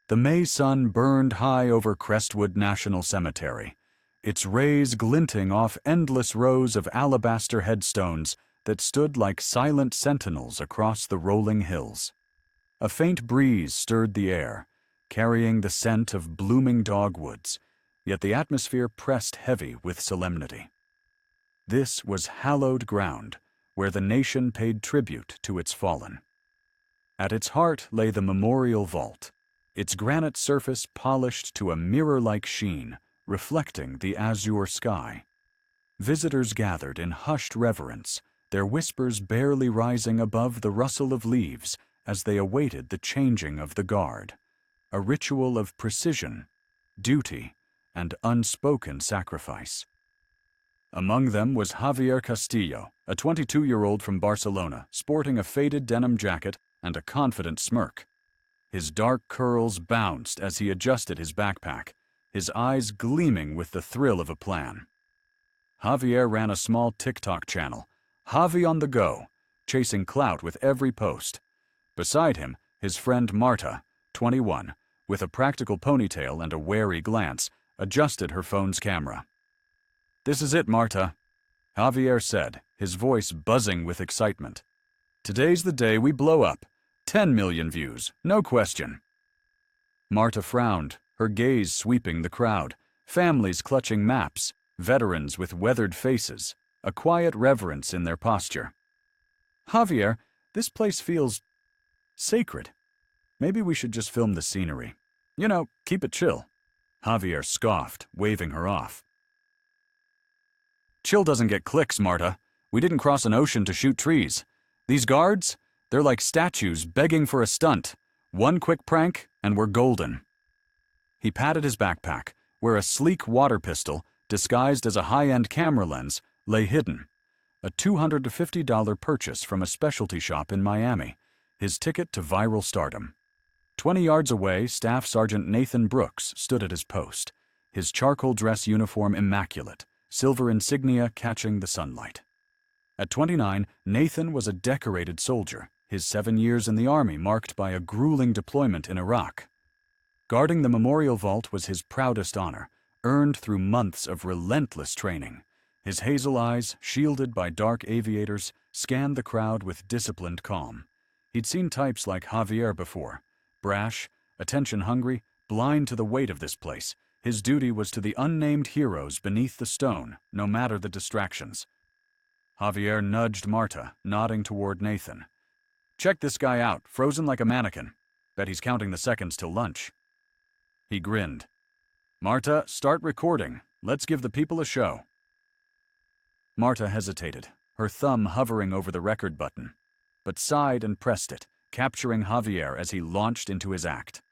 The May sun burned high over Crestwood National Cemetery, its rays glinting off endless rows of alabaster headstones that stood like silent sentinels across the rolling hills. A faint breeze stirred the air, carrying the scent of blooming dogwoods, yet the atmosphere pressed heavy with solemnity. This was hallowed ground, where the nation paid tribute to its fallen. At its heart lay the memorial vault, its granite surface polished to a mirror-like sheen, reflecting the azure sky. Visitors gathered in hushed reverence, their whispers barely rising above the rustle of leaves as they awaited the changing of the guard, a ritual of precision, duty, and unspoken sacrifice. Among them was Javier Castillo, a 22-year-old from Barcelona, sporting a faded denim jacket and a confident smirk. His dark curls bounced as he adjusted his backpack, his eyes gleaming with the thrill of a plan. Javier ran a small TikTok channel, Javi on the Go, chasing clout with every post. Beside him, his friend Marta, 21, with a practical ponytail and a wary glance, adjusted her phone's camera. "This is it, Marta," Javier said, his voice buzzing with excitement. "Today's the day we blow up. 10 million views, no question." Marta frowned, her gaze sweeping the crowd, families clutching maps, veterans with weathered faces, a quiet reverence in their posture. "Javier, this place feels sacred. Maybe we should just film the scenery. You know, keep it chill." Javier scoffed, waving her off. "Chill doesn't get clicks, Marta. We didn't cross an ocean to shoot trees. These guards, they're like statues begging for a stunt. One quick prank, and we're golden." He patted his backpack, where a sleek water pistol, disguised as a high-end camera lens, lay hidden. A $250 purchase from a specialty shop in Miami, his ticket to viral stardom. 20 yards away, Staff Sergeant Nathan Brooks stood at his post, his charcoal dress uniform immaculate, silver insignia catching the sunlight. At 29, Nathan was a decorated soldier, his 7 years in the Army marked by a grueling deployment in Iraq. Guarding the memorial vault was his proudest honor, earned through months of relentless training. His hazel eyes, shielded by dark aviators, scanned the crowd with disciplined calm. He'd seen types like Javier before, brash, attention-hungry, blind to the weight of this place. His duty was to the unnamed heroes beneath the stone, no matter the distractions. Javier nudged Marta, nodding toward Nathan. "Check this guy out, frozen like a mannequin. Bet he's counting the seconds till lunch." He grinned. "Marta, start recording. Let's give the people a show." Marta hesitated, her thumb hovering over the record button, but sighed and pressed it, capturing Javier as he launched into his act.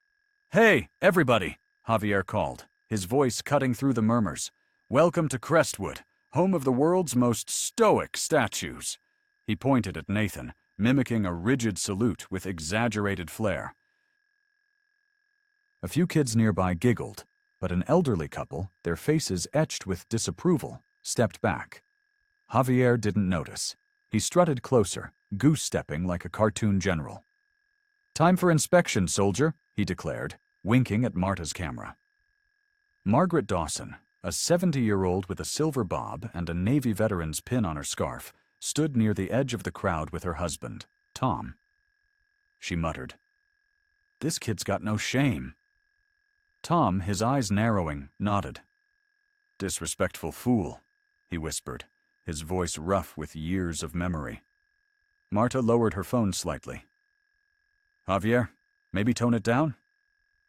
"Hey, everybody," Javier called, his voice cutting through the murmurs. "Welcome to Crestwood, home of the world's most stoic statues." He pointed at Nathan, mimicking a rigid salute with exaggerated flair. A few kids nearby giggled, but an elderly couple, their faces etched with disapproval, stepped back. Javier didn't notice. He strutted closer, goose-stepping like a cartoon general. "Time for inspection, soldier," he declared, winking at Marta's camera. Margaret Dawson, a 70-year-old with a silver bob and a Navy veteran's pin on her scarf, stood near the edge of the crowd with her husband, Tom. She muttered, "This kid's got no shame." Tom, his eyes narrowing, nodded. "Disrespectful fool," he whispered, his voice rough with years of memory. Marta lowered her phone slightly. "Javier, maybe tone it down?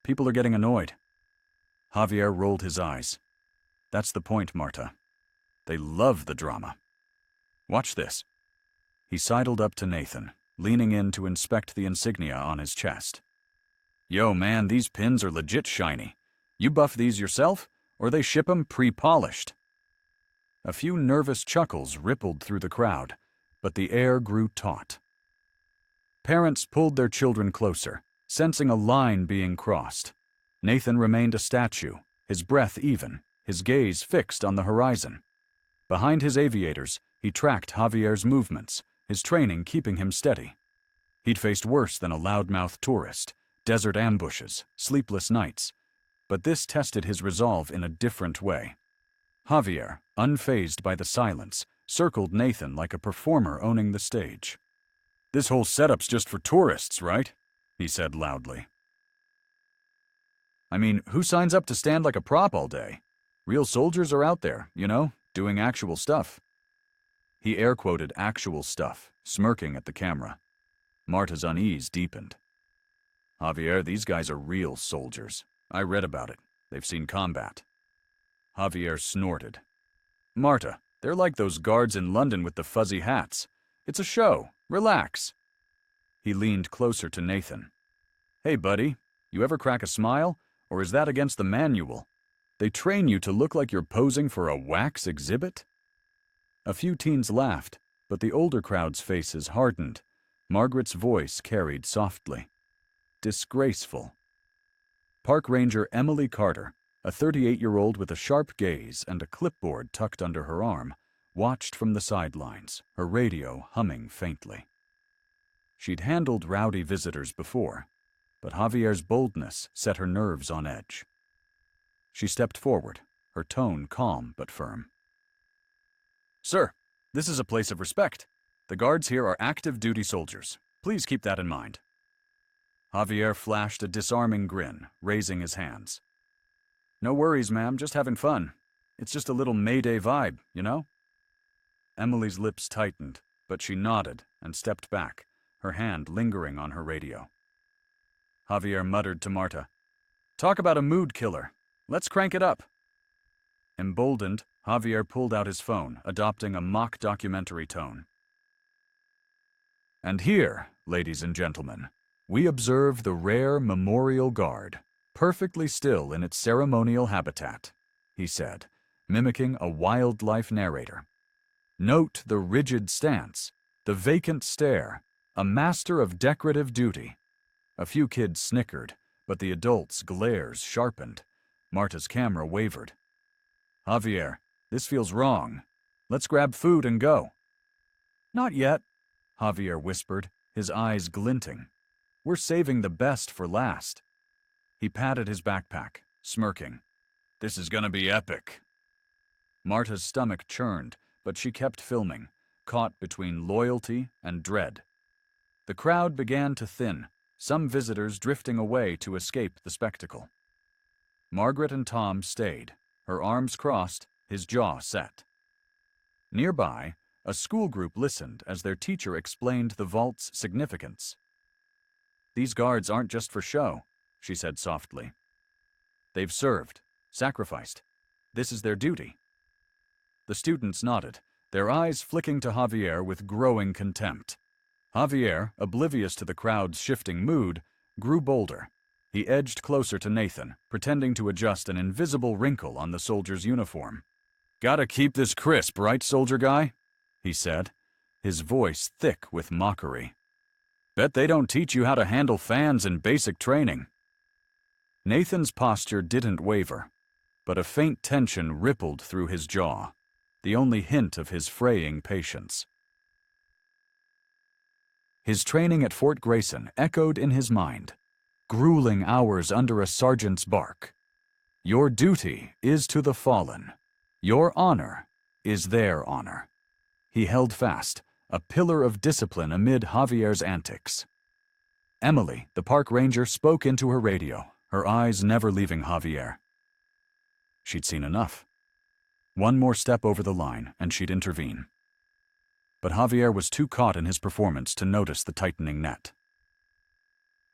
People are getting annoyed." Javier rolled his eyes. "That's the point, Marta. They love the drama. Watch this." He sidled up to Nathan, leaning in to inspect the insignia on his chest. "Yo, man, these pins are legit shiny. You buff these yourself, or they ship 'em pre-polished?" A few nervous chuckles rippled through the crowd, but the air grew taut. Parents pulled their children closer, sensing a line being crossed. Nathan remained a statue, his breath even, his gaze fixed on the horizon. Behind his aviators, he tracked Javier's movements, his training keeping him steady. He'd faced worse than a loudmouth tourist, desert ambushes, sleepless nights. But this tested his resolve in a different way. Javier, unfazed by the silence, circled Nathan like a performer owning the stage. "This whole setup's just for tourists, right?" he said loudly. "I mean, who signs up to stand like a prop all day? Real soldiers are out there, doing actual stuff." He air-quoted actual stuff, smirking at the camera. Marta's unease deepened. "Javier, these guys are real soldiers. I read about it. They've seen combat." Javier snorted. "Marta, they're like those guards in London with the fuzzy hats. It's a show. Relax." He leaned closer to Nathan. "Hey, buddy, you ever crack a smile? Or is that against the manual? They train you to look like you're posing for a wax exhibit?" A few teens laughed, but the older crowd's faces hardened. Margaret's voice carried softly. "Disgraceful." Park Ranger Emily Carter, a 38-year-old with a sharp gaze and a clipboard tucked under her arm, watched from the sidelines, her radio humming faintly. She'd handled rowdy visitors before, but Javier's boldness set her nerves on edge. She stepped forward, her tone calm but firm. "Sir, this is a place of respect. The guards here are active duty soldiers. Please keep that in mind." Javier flashed a disarming grin, raising his hands. "No worries, ma'am, just having fun. It's just a little May Day vibe, Emily's lips tightened, but she nodded and stepped back, her hand lingering on her radio. Javier muttered to Marta, "Talk about a mood killer. Let's crank it up." Emboldened, Javier pulled out his phone, adopting a mock documentary tone. "And here, ladies and gentlemen, we observe the rare memorial guard, perfectly still in its ceremonial habitat," he said, mimicking a wildlife narrator. "Note the rigid stance, the vacant stare, a master of decorative duty." A few kids snickered, but the adults' glares sharpened. Marta's camera wavered. "Javier, this feels wrong. Let's grab food and go." "Not yet," Javier whispered, his eyes glinting. "We're saving the best for last." He patted his backpack, smirking. "This is gonna be epic." Marta's stomach churned, but she kept filming, caught between loyalty and dread. The crowd began to thin, some visitors drifting away to escape the spectacle. Margaret and Tom stayed, her arms crossed, his jaw set. Nearby, a school group listened as their teacher explained the vault's significance. "These guards aren't just for show," she said softly. "They've served, sacrificed. This is their duty." The students nodded, their eyes flicking to Javier with growing contempt. Javier, oblivious to the crowd's shifting mood, grew bolder. He edged closer to Nathan, pretending to adjust an invisible wrinkle on the soldier's uniform. "Gotta keep this crisp, right, soldier guy?" he said, his voice thick with mockery. "Bet they don't teach you how to handle fans in basic training." Nathan's posture didn't waver, but a faint tension rippled through his jaw, the only hint of his fraying patience. His training at Fort Grayson echoed in his mind, grueling hours under a sergeant's bark. Your duty is to the fallen. Your honor is their honor. He held fast, a pillar of discipline amid Javier's antics. Emily, the park ranger, spoke into her radio, her eyes never leaving Javier. She'd seen enough. One more step over the line, and she'd intervene. But Javier was too caught in his performance to notice the tightening net.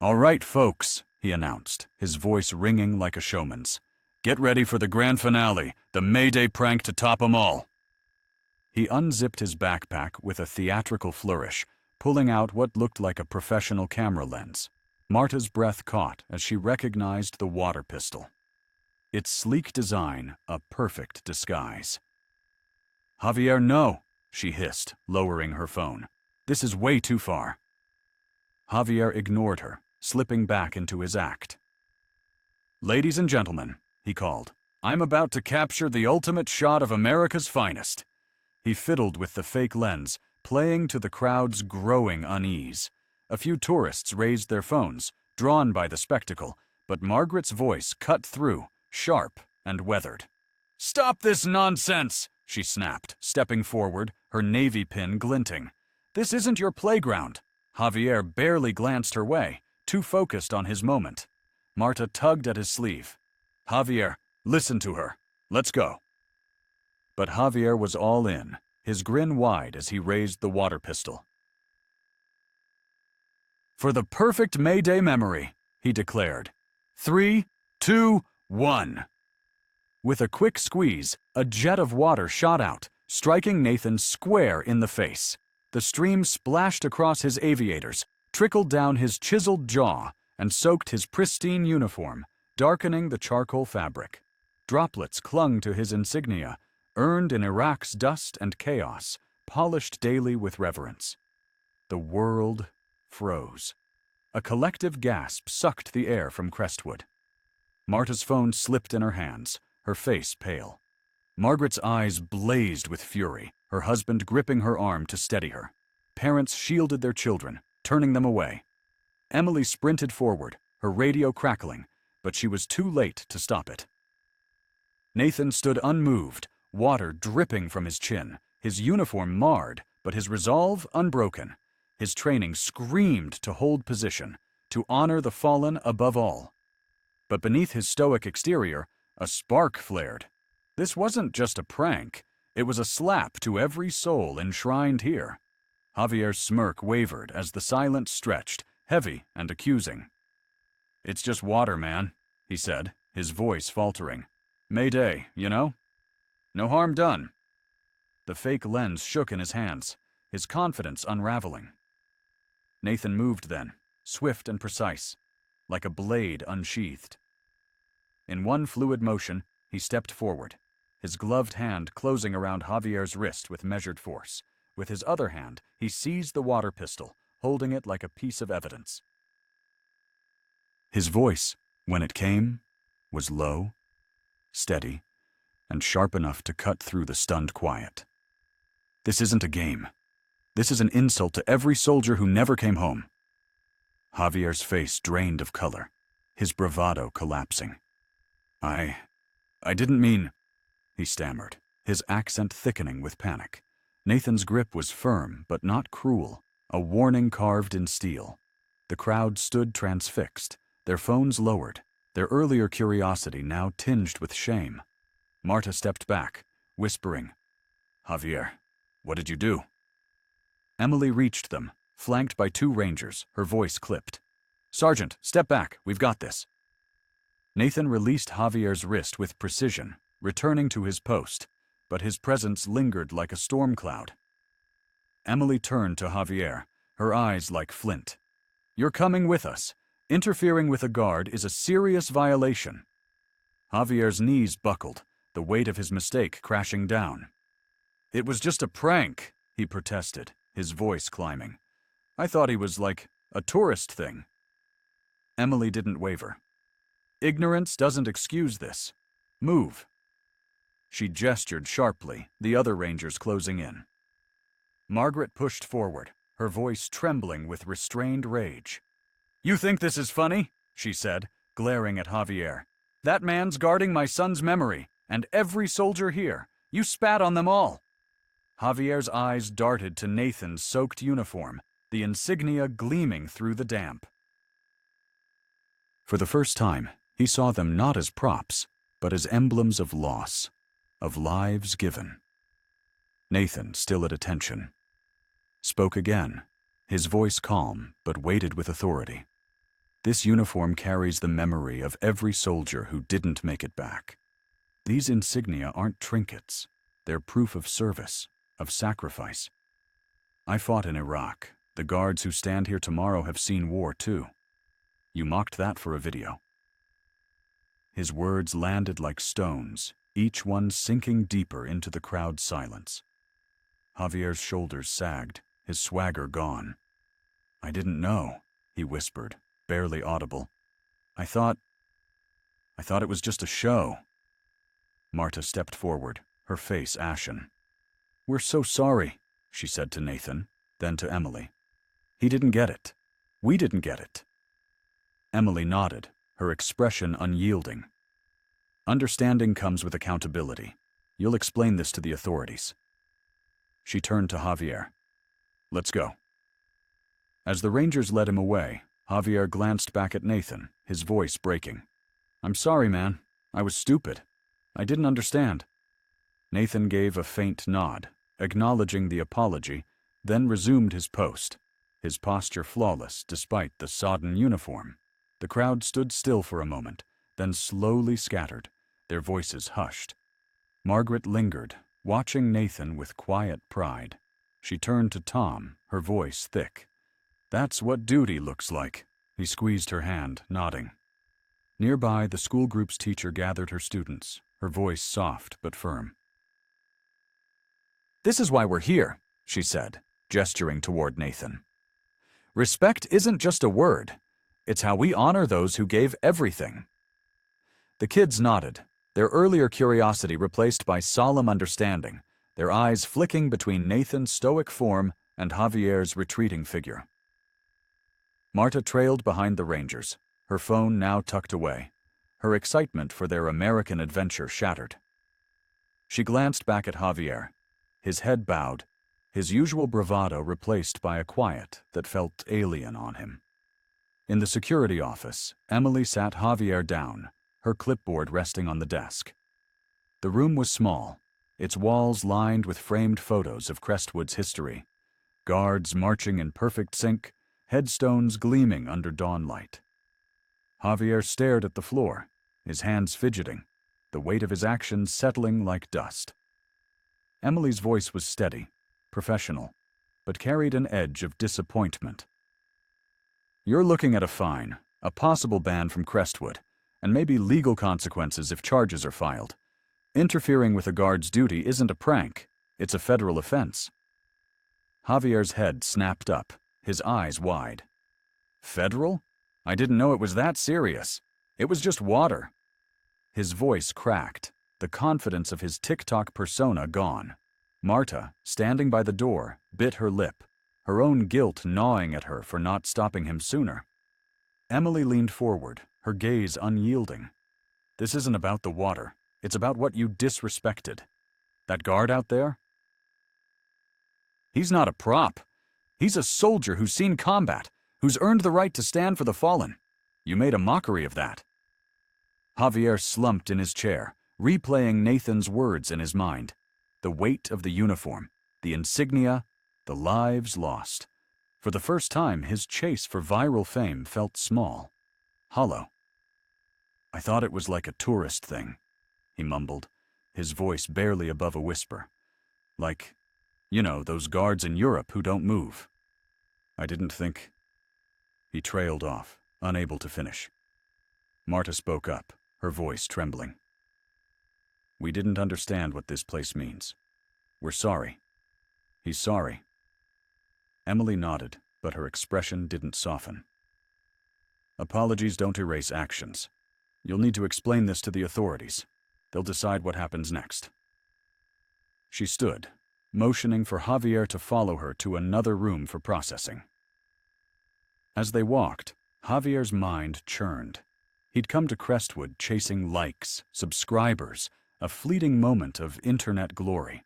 "All right, folks," he announced, his voice ringing like a showman's. "Get ready for the grand finale, the May Day prank to top 'em all." He unzipped his backpack with a theatrical flourish, pulling out what looked like a professional camera lens. Marta's breath caught as she recognized the water pistol. Its sleek design, a perfect disguise. "Javier, no," she hissed, lowering her phone. "This is way too far." Javier ignored her, slipping back into his act. "Ladies and gentlemen," he called, "I'm about to capture the ultimate shot of America's finest." He fiddled with the fake lens, playing to the crowd's growing unease. A few tourists raised their phones, drawn by the spectacle, but Margaret's voice cut through, sharp and weathered. "Stop this nonsense!" she snapped, stepping forward, her navy pin glinting. "This isn't your playground." Javier barely glanced her way, too focused on his moment. Marta tugged at his sleeve. "Javier, listen to her. Let's go." But Javier was all in, his grin wide as he raised the water pistol. "For the perfect May Day memory," he declared. 3, 2, 1. With a quick squeeze, a jet of water shot out, striking Nathan square in the face. The stream splashed across his aviators, trickled down his chiseled jaw, and soaked his pristine uniform, darkening the charcoal fabric. Droplets clung to his insignia, earned in Iraq's dust and chaos, polished daily with reverence. The world froze. A collective gasp sucked the air from Crestwood. Marta's phone slipped in her hands, her face pale. Margaret's eyes blazed with fury, her husband gripping her arm to steady her. Parents shielded their children, turning them away. Emily sprinted forward, her radio crackling, but she was too late to stop it. Nathan stood unmoved, water dripping from his chin, his uniform marred, but his resolve unbroken. His training screamed to hold position, to honor the fallen above all. But beneath his stoic exterior, a spark flared. This wasn't just a prank, it was a slap to every soul enshrined here. Javier's smirk wavered as the silence stretched, heavy and accusing. "It's just water, man," he said, his voice faltering. "May Day, you know? No harm done." The fake lens shook in his hands, his confidence unraveling. Nathan moved then, swift and precise, like a blade unsheathed. In one fluid motion, he stepped forward, his gloved hand closing around Javier's wrist with measured force. With his other hand, he seized the water pistol, holding it like a piece of evidence. His voice, when it came, was low, steady, and sharp enough to cut through the stunned quiet. "This isn't a game. This is an insult to every soldier who never came home." Javier's face drained of color, his bravado collapsing. I didn't mean," he stammered, his accent thickening with panic. Nathan's grip was firm, but not cruel, a warning carved in steel. The crowd stood transfixed, their phones lowered, their earlier curiosity now tinged with shame. Marta stepped back, whispering, "Javier, what did you do?" Emily reached them, flanked by 2 rangers, her voice clipped. "Sergeant, step back, we've got this." Nathan released Javier's wrist with precision, returning to his post, but his presence lingered like a storm cloud. Emily turned to Javier, her eyes like flint. "You're coming with us. Interfering with a guard is a serious violation." Javier's knees buckled, the weight of his mistake crashing down. "It was just a prank," he protested, his voice climbing. "I thought he was like a tourist thing." Emily didn't waver. "Ignorance doesn't excuse this. Move." She gestured sharply, the other rangers closing in. Margaret pushed forward, her voice trembling with restrained rage. "You think this is funny?" she said, glaring at Javier. "That man's guarding my son's memory, and every soldier here. You spat on them all." Javier's eyes darted to Nathan's soaked uniform, the insignia gleaming through the damp. For the first time, he saw them not as props, but as emblems of loss, of lives given. Nathan, still at attention, spoke again, his voice calm but weighted with authority. "This uniform carries the memory of every soldier who didn't make it back. These insignia aren't trinkets. They're proof of service, of sacrifice. I fought in Iraq. The guards who stand here tomorrow have seen war too. You mocked that for a video." His words landed like stones, each one sinking deeper into the crowd's silence. Javier's shoulders sagged, his swagger gone. "I didn't know," he whispered, barely audible. I thought it was just a show." Marta stepped forward, her face ashen. "We're so sorry," she said to Nathan, then to Emily. "He didn't get it. We didn't get it." Emily nodded, her expression unyielding. Understanding comes with accountability. You'll explain this to the authorities. She turned to Javier. Let's go. As the Rangers led him away, Javier glanced back at Nathan, his voice breaking. I'm sorry, man. I was stupid. I didn't understand. Nathan gave a faint nod, acknowledging the apology, then resumed his post, his posture flawless despite the sodden uniform. The crowd stood still for a moment, then slowly scattered, their voices hushed. Margaret lingered, watching Nathan with quiet pride. She turned to Tom, her voice thick. That's what duty looks like. He squeezed her hand, nodding. Nearby, the school group's teacher gathered her students, her voice soft but firm. This is why we're here, she said, gesturing toward Nathan. Respect isn't just a word. It's how we honor those who gave everything. The kids nodded, their earlier curiosity replaced by solemn understanding, their eyes flicking between Nathan's stoic form and Javier's retreating figure. Marta trailed behind the Rangers, her phone now tucked away, her excitement for their American adventure shattered. She glanced back at Javier, his head bowed, his usual bravado replaced by a quiet that felt alien on him. In the security office, Emily sat Javier down, her clipboard resting on the desk. The room was small, its walls lined with framed photos of Crestwood's history, guards marching in perfect sync, headstones gleaming under dawnlight. Javier stared at the floor, his hands fidgeting, the weight of his actions settling like dust. Emily's voice was steady, professional, but carried an edge of disappointment. You're looking at a fine, a possible ban from Crestwood, and maybe legal consequences if charges are filed. Interfering with a guard's duty isn't a prank, it's a federal offense. Javier's head snapped up, his eyes wide. Federal? I didn't know it was that serious. It was just water. His voice cracked, the confidence of his TikTok persona gone. Marta, standing by the door, bit her lip, her own guilt gnawing at her for not stopping him sooner. Emily leaned forward, her gaze unyielding. This isn't about the water. It's about what you disrespected. That guard out there? He's not a prop. He's a soldier who's seen combat, who's earned the right to stand for the fallen. You made a mockery of that. Javier slumped in his chair, replaying Nathan's words in his mind. The weight of the uniform, the insignia, the lives lost. For the first time, his chase for viral fame felt small, hollow. I thought it was like a tourist thing, he mumbled, his voice barely above a whisper. Like, those guards in Europe who don't move. I didn't think... He trailed off, unable to finish. Marta spoke up, her voice trembling. We didn't understand what this place means. We're sorry. He's sorry. Emily nodded, but her expression didn't soften. Apologies don't erase actions. You'll need to explain this to the authorities. They'll decide what happens next. She stood, motioning for Javier to follow her to another room for processing. As they walked, Javier's mind churned. He'd come to Crestwood chasing likes, subscribers, a fleeting moment of internet glory.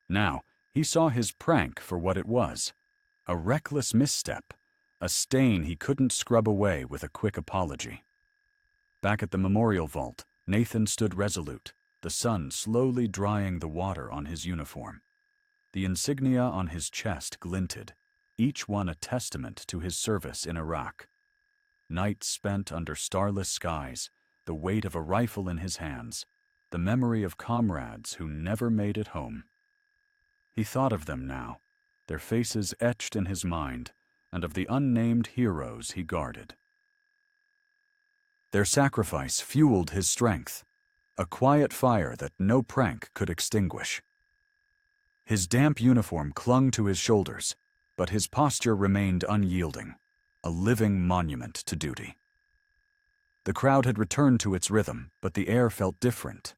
Now, he saw his prank for what it was, a reckless misstep, a stain he couldn't scrub away with a quick apology. Back at the memorial vault, Nathan stood resolute, the sun slowly drying the water on his uniform. The insignia on his chest glinted, each one a testament to his service in Iraq. Nights spent under starless skies, the weight of a rifle in his hands, the memory of comrades who never made it home. He thought of them now, their faces etched in his mind, and of the unnamed heroes he guarded. Their sacrifice fueled his strength, a quiet fire that no prank could extinguish. His damp uniform clung to his shoulders, but his posture remained unyielding, a living monument to duty. The crowd had returned to its rhythm, but the air felt different.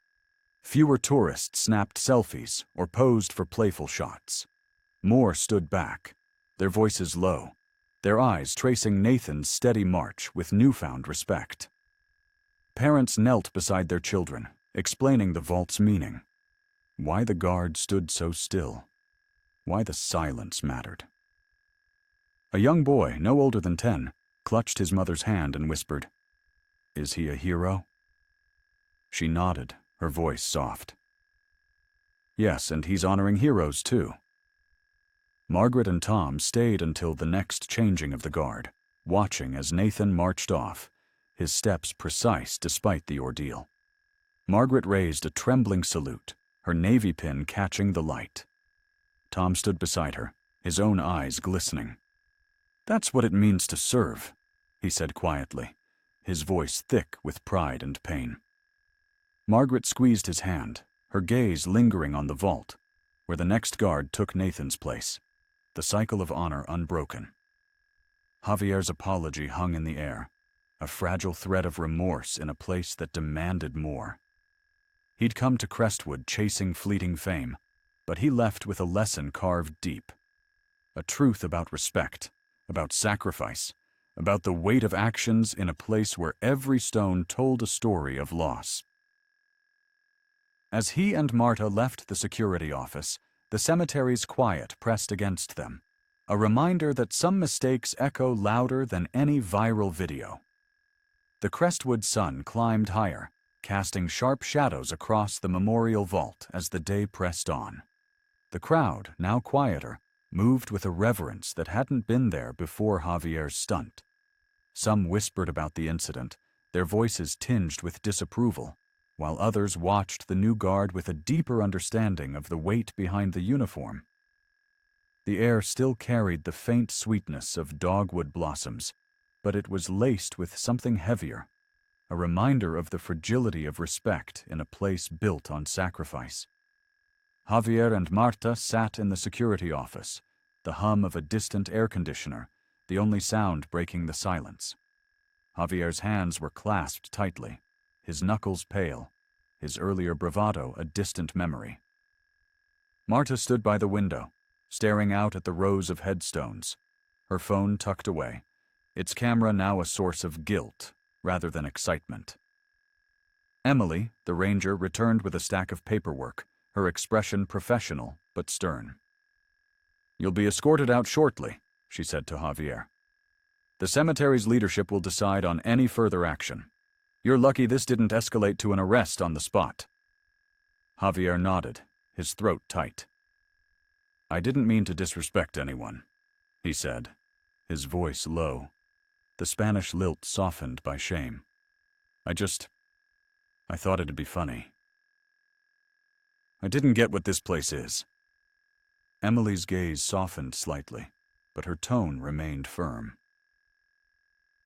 Fewer tourists snapped selfies or posed for playful shots. More stood back, their voices low, their eyes tracing Nathan's steady march with newfound respect. Parents knelt beside their children, explaining the vault's meaning. Why the guard stood so still. Why the silence mattered. A young boy, no older than 10, clutched his mother's hand and whispered, "Is he a hero?" She nodded, her voice soft. "Yes, and he's honoring heroes too." Margaret and Tom stayed until the next changing of the guard, watching as Nathan marched off, his steps precise despite the ordeal. Margaret raised a trembling salute, her navy pin catching the light. Tom stood beside her, his own eyes glistening. "That's what it means to serve," he said quietly, his voice thick with pride and pain. Margaret squeezed his hand, her gaze lingering on the vault, where the next guard took Nathan's place, the cycle of honor unbroken. Javier's apology hung in the air, a fragile thread of remorse in a place that demanded more. He'd come to Crestwood chasing fleeting fame, but he left with a lesson carved deep. A truth about respect, about sacrifice, about the weight of actions in a place where every stone told a story of loss. As he and Marta left the security office, the cemetery's quiet pressed against them, a reminder that some mistakes echo louder than any viral video. The Crestwood sun climbed higher, casting sharp shadows across the memorial vault as the day pressed on. The crowd, now quieter, moved with a reverence that hadn't been there before Javier's stunt. Some whispered about the incident, their voices tinged with disapproval, while others watched the new guard with a deeper understanding of the weight behind the uniform. The air still carried the faint sweetness of dogwood blossoms, but it was laced with something heavier, a reminder of the fragility of respect in a place built on sacrifice. Javier and Marta sat in the security office, the hum of a distant air conditioner, the only sound breaking the silence. Javier's hands were clasped tightly, his knuckles pale, his earlier bravado a distant memory. Marta stood by the window, staring out at the rows of headstones, her phone tucked away, its camera now a source of guilt rather than excitement. Emily, the ranger, returned with a stack of paperwork, her expression professional but stern. "You'll be escorted out shortly," she said to Javier. "The cemetery's leadership will decide on any further action. You're lucky this didn't escalate to an arrest on the spot." Javier nodded, his throat tight. "I didn't mean to disrespect anyone," he said, his voice low, the Spanish lilt softened by shame. I thought it'd be funny. I didn't get what this place is." Emily's gaze softened slightly, but her tone remained firm.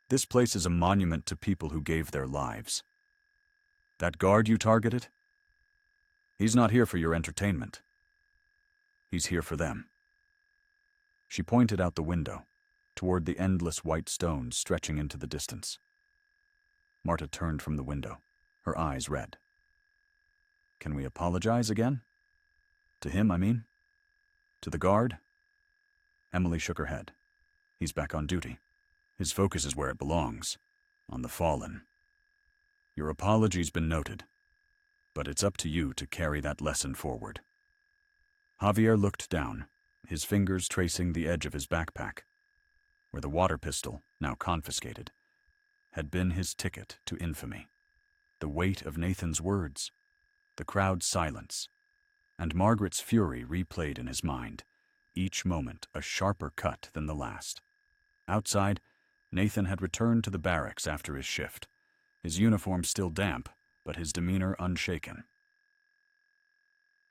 "This place is a monument to people who gave their lives. That guard you targeted? He's not here for your entertainment. He's here for them." She pointed out the window, toward the endless white stones stretching into the distance. Marta turned from the window, her eyes red. "Can we apologize again? To him, I mean? To the guard?" Emily shook her head. "He's back on duty. His focus is where it belongs, on the fallen. Your apology's been noted, but it's up to you to carry that lesson forward." Javier looked down, his fingers tracing the edge of his backpack, where the water pistol, now confiscated, had been his ticket to infamy. The weight of Nathan's words, the crowd's silence, and Margaret's fury replayed in his mind, each moment a sharper cut than the last. Outside, Nathan had returned to the barracks after his shift, his uniform still damp, but his demeanor unshaken.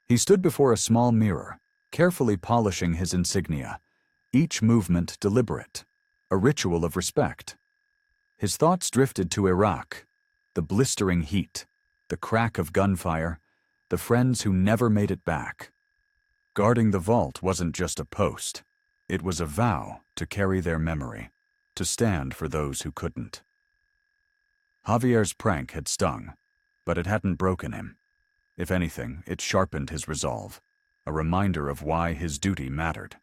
He stood before a small mirror, carefully polishing his insignia, each movement deliberate, a ritual of respect. His thoughts drifted to Iraq, the blistering heat, the crack of gunfire, the friends who never made it back. Guarding the vault wasn't just a post. It was a vow to carry their memory, to stand for those who couldn't. Javier's prank had stung, but it hadn't broken him. If anything, it sharpened his resolve, a reminder of why his duty mattered.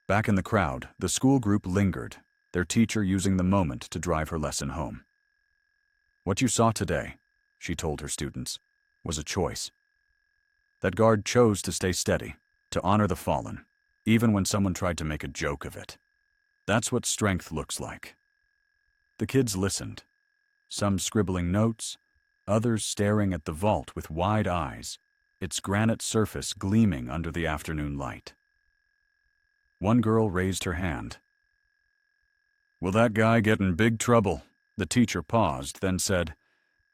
Back in the crowd, the school group lingered, their teacher using the moment to drive her lesson home. "What you saw today," she told her students, "was a choice. That guard chose to stay steady, to honor the fallen, even when someone tried to make a joke of it. That's what strength looks like." The kids listened, some scribbling notes, others staring at the vault with wide eyes, its granite surface gleaming under the afternoon light. One girl raised her hand. "Will that guy get in big trouble?" The teacher paused, then said,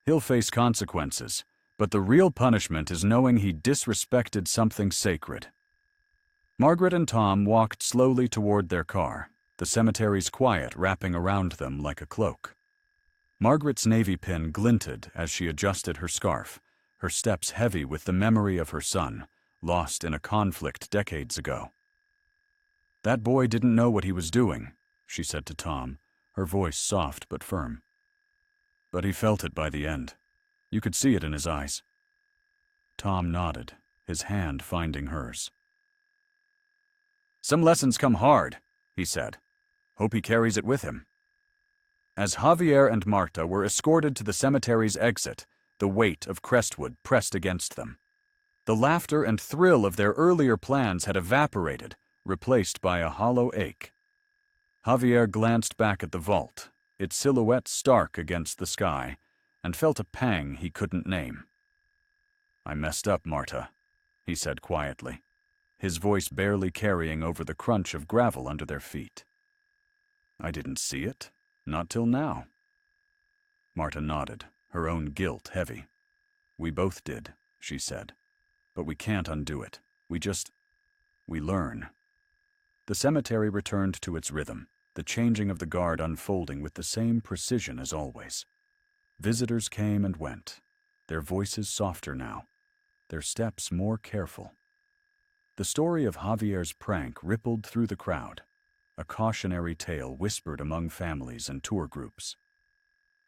"He'll face consequences, but the real punishment is knowing he disrespected something sacred." Margaret and Tom walked slowly toward their car, the cemetery's quiet wrapping around them like a cloak. Margaret's navy pin glinted as she adjusted her scarf, her steps heavy with the memory of her son, lost in a conflict decades ago. "That boy didn't know what he was doing," she said to Tom, her voice soft but firm. "But he felt it by the end. You could see it in his eyes." Tom nodded, his hand finding hers. "Some lessons come hard," he said. "Hope he carries it with him." As Javier and Marta were escorted to the cemetery's exit, the weight of Crestwood pressed against them. The laughter and thrill of their earlier plans had evaporated, replaced by a hollow ache. Javier glanced back at the vault, its silhouette stark against the sky, and felt a pang he couldn't name. "I messed up, Marta," he said quietly, his voice barely carrying over the crunch of gravel under their feet. "I didn't see it, not till now." Marta nodded, her own guilt heavy. "We both did," she said. "But we can't undo it. We learn." The cemetery returned to its rhythm, the changing of the guard unfolding with the same precision as always. Visitors came and went, their voices softer now, their steps more careful. The story of Javier's prank rippled through the crowd, a cautionary tale whispered among families and tour groups.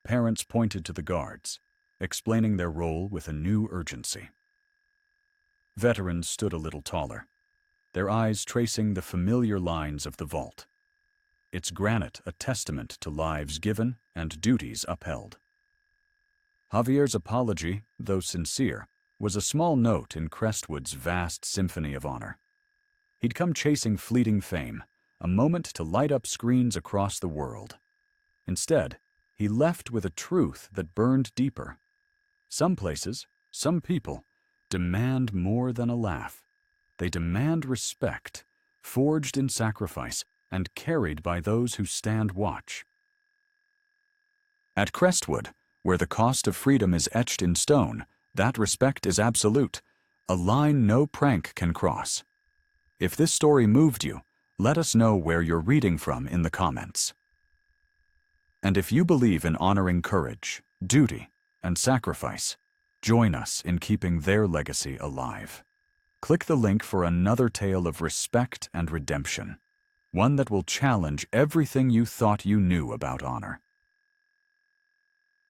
Parents pointed to the guards, explaining their role with a new urgency. Veterans stood a little taller, their eyes tracing the familiar lines of the vault, its granite a testament to lives given and duties upheld. Javier's apology, though sincere, was a small note in Crestwood's vast symphony of honor. He'd come chasing fleeting fame, a moment to light up screens across the world. Instead, he left with a truth that burned deeper. Some places, some people, demand more than a laugh. They demand respect, forged in sacrifice and carried by those who stand watch. At Crestwood, where the cost of freedom is etched in stone, that respect is absolute, a line no prank can cross. If this story moved you, let us know where you're reading from in the comments. And if you believe in honoring courage, duty, and sacrifice, join us in keeping their legacy alive. Click the link for another tale of respect and redemption, one that will challenge everything you thought you knew about honor.